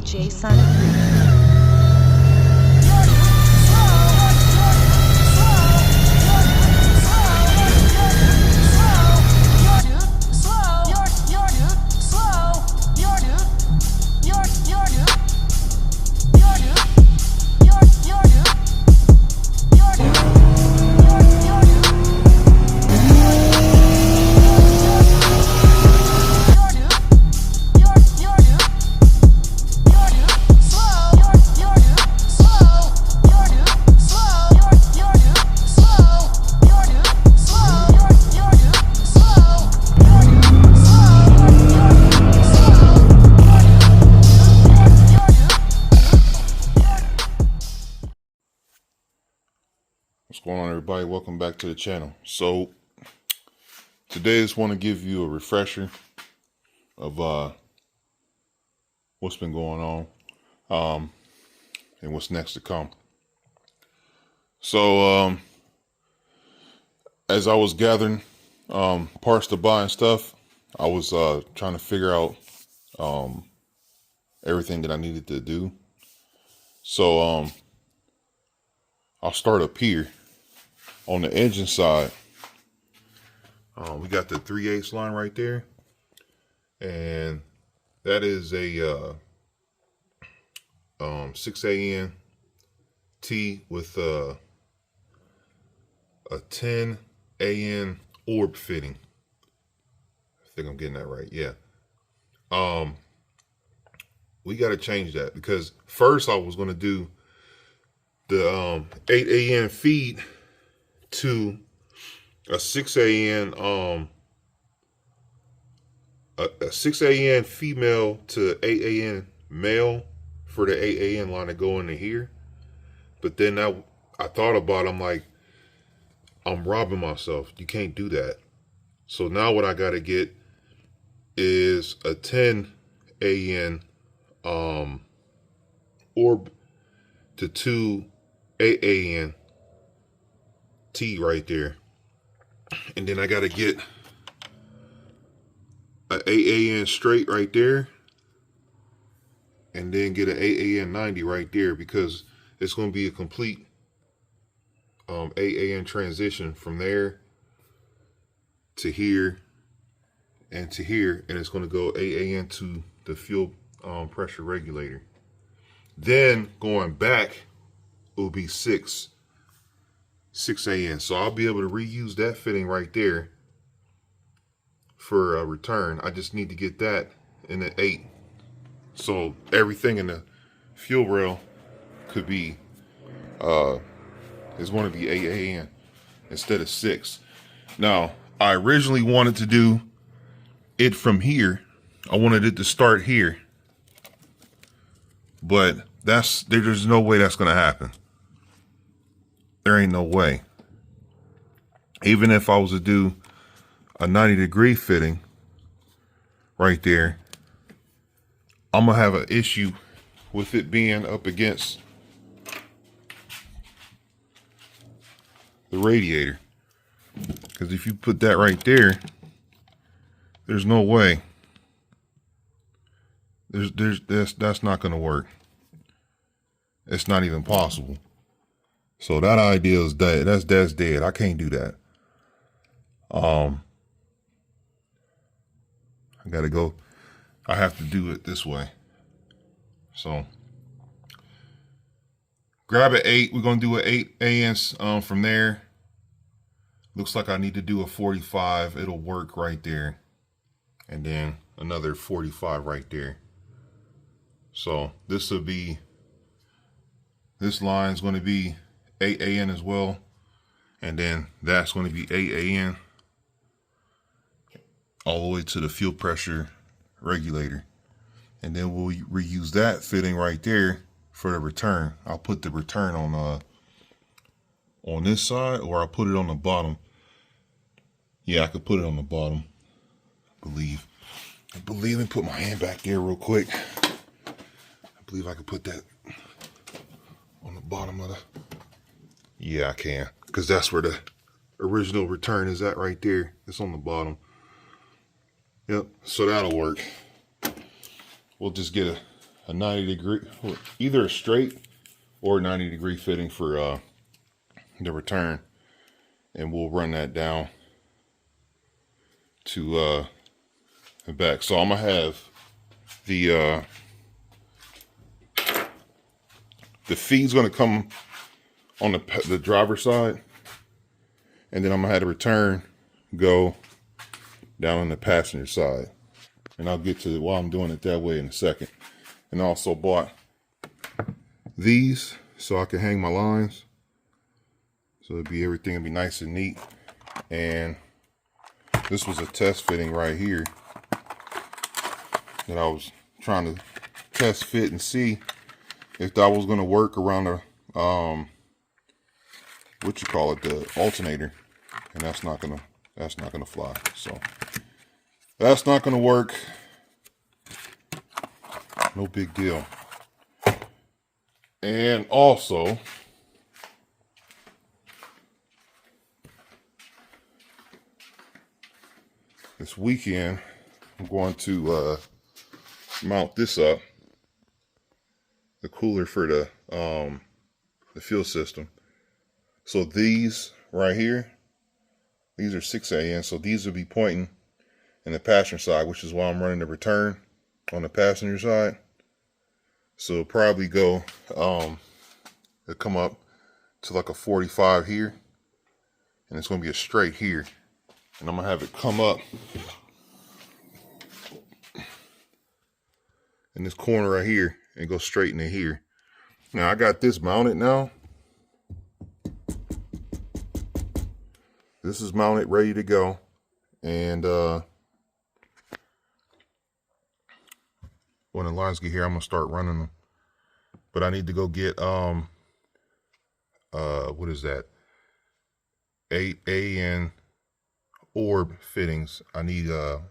DJ Sonic. What's going on, everybody? Welcome back to the channel. So today I just want to give you a refresher of what's been going on and what's next to come. So as I was gathering parts to buy and stuff, I was trying to figure out everything that I needed to do. So I'll start up here on the engine side. We got the 3/8 line right there, and that is a 6AN T with a 10AN orb fitting. I think I'm getting that right. Yeah. We got to change that, because first I was going to do the 8AN feed to a 6AN a 6AN female to 8AN male for the 8AN line to go into here. But then I thought about it, I'm like, I'm robbing myself. You can't do that. So now what I got to get is a 10AN orb to 2 8AN T right there. And then I got to get an 8AN straight right there. And then get an 8AN 90 right there, because it's going to be a complete 8AN transition from there to here and to here. And it's going to go 8AN to the fuel pressure regulator. Then going back, it will be 6AN. So I'll be able to reuse that fitting right there for a return. I just need to get that in the 8. So everything in the fuel rail could be is going to be 8AN instead of 6. Now, I originally wanted to do it from here. I wanted it to start here, but there's no way that's going to happen. There ain't no way. Even if I was to do a 90-degree fitting right there, I'm gonna have an issue with it being up against the radiator. Because if you put that right there, there's no way. That's not gonna work. It's not even possible. So that idea is dead. That's dead. I can't do that. I gotta go. I have to do it this way. So grab an 8. We're gonna do an 8AN from there. Looks like I need to do a 45. It'll work right there. And then another 45 right there. So this line's going to be 8AN as well, and then that's going to be 8AN all the way to the fuel pressure regulator. And then we'll reuse that fitting right there for the return. I'll put the return on this side, or I'll put it on the bottom. Yeah, I could put it on the bottom, I believe. I believe, let me put my hand back there real quick. I believe I can put that on the bottom of the, yeah, I can, because that's where the original return is at right there. It's on the bottom. Yep, so that'll work. We'll just get a 90-degree, either a straight or 90-degree fitting for the return, and we'll run that down to the back. So I'm gonna have the feed's gonna come on the driver's side, and then I'm gonna have the return go down on the passenger side, and I'll get to why I'm doing it that way in a second. And I also bought these so I can hang my lines, so everything will be nice and neat. And this was a test fitting right here that I was trying to test fit and see if that was going to work around the what you call it, the alternator, and that's not gonna fly. So that's not gonna work. No big deal. And also, this weekend I'm going to mount this up, the cooler for the fuel system. So these right here, these are 6AN, so these will be pointing in the passenger side, which is why I'm running the return on the passenger side. So it'll probably go, it'll come up to like a 45 here, and it's going to be a straight here. And I'm going to have it come up in this corner right here and go straight into here. Now I got this mounted now. This is mounted, ready to go. And when the lines get here, I'm gonna start running them. But I need to go get what is that? 8AN orb fittings. I need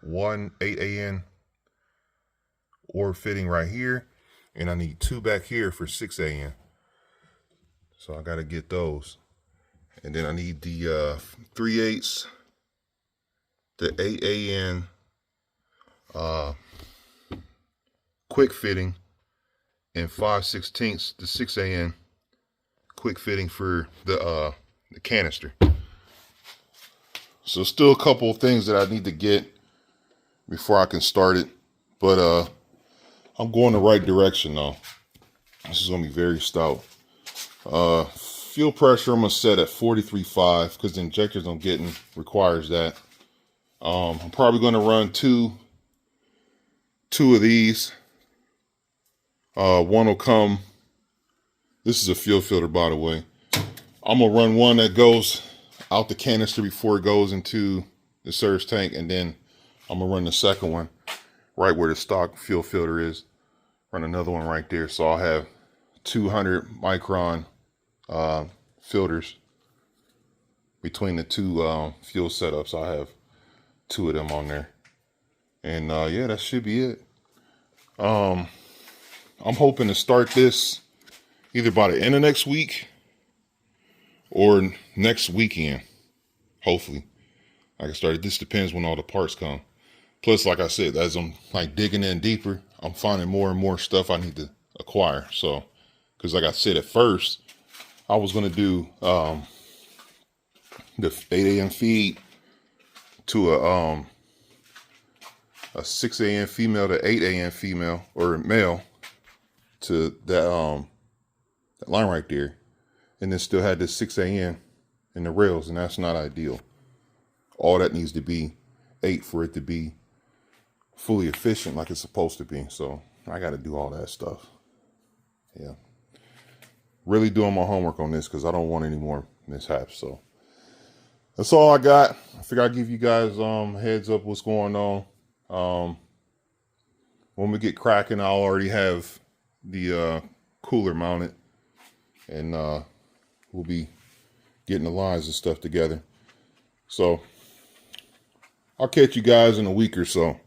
one 8AN orb fitting right here, and I need 2 back here for 6AN. So I gotta get those. And then I need the 3/8, the 8AN quick fitting, and 5/16 the 6AN quick fitting for the canister. So still a couple of things that I need to get before I can start it, but I'm going the right direction though. This is gonna be very stout. Fuel pressure I'm gonna set at 43.5 because the injectors I'm getting requires that. I'm probably gonna run two of these. One will come. This is a fuel filter, by the way. I'm gonna run one that goes out the canister before it goes into the surge tank, and then I'm gonna run the second one right where the stock fuel filter is. Run another one right there, so I'll have 200 micron filters between the two fuel setups. I have 2 of them on there, and yeah, that should be it. I'm hoping to start this either by the end of next week or next weekend. Hopefully I can start it. This depends when all the parts come. Plus, like I said, as I'm like digging in deeper, I'm finding more and more stuff I need to acquire. So, because like I said, at first I was going to do the 8AN feed to a 6AN female to 8AN female or male to that line right there, and then still had this 6AN in the rails, and that's not ideal. All that needs to be 8 for it to be fully efficient like it's supposed to be. So I got to do all that stuff. Yeah, really doing my homework on this because I don't want any more mishaps. So that's all I got. I figure I'll give you guys heads up what's going on. When we get cracking, I'll already have the cooler mounted, and we'll be getting the lines and stuff together. So I'll catch you guys in a week or so.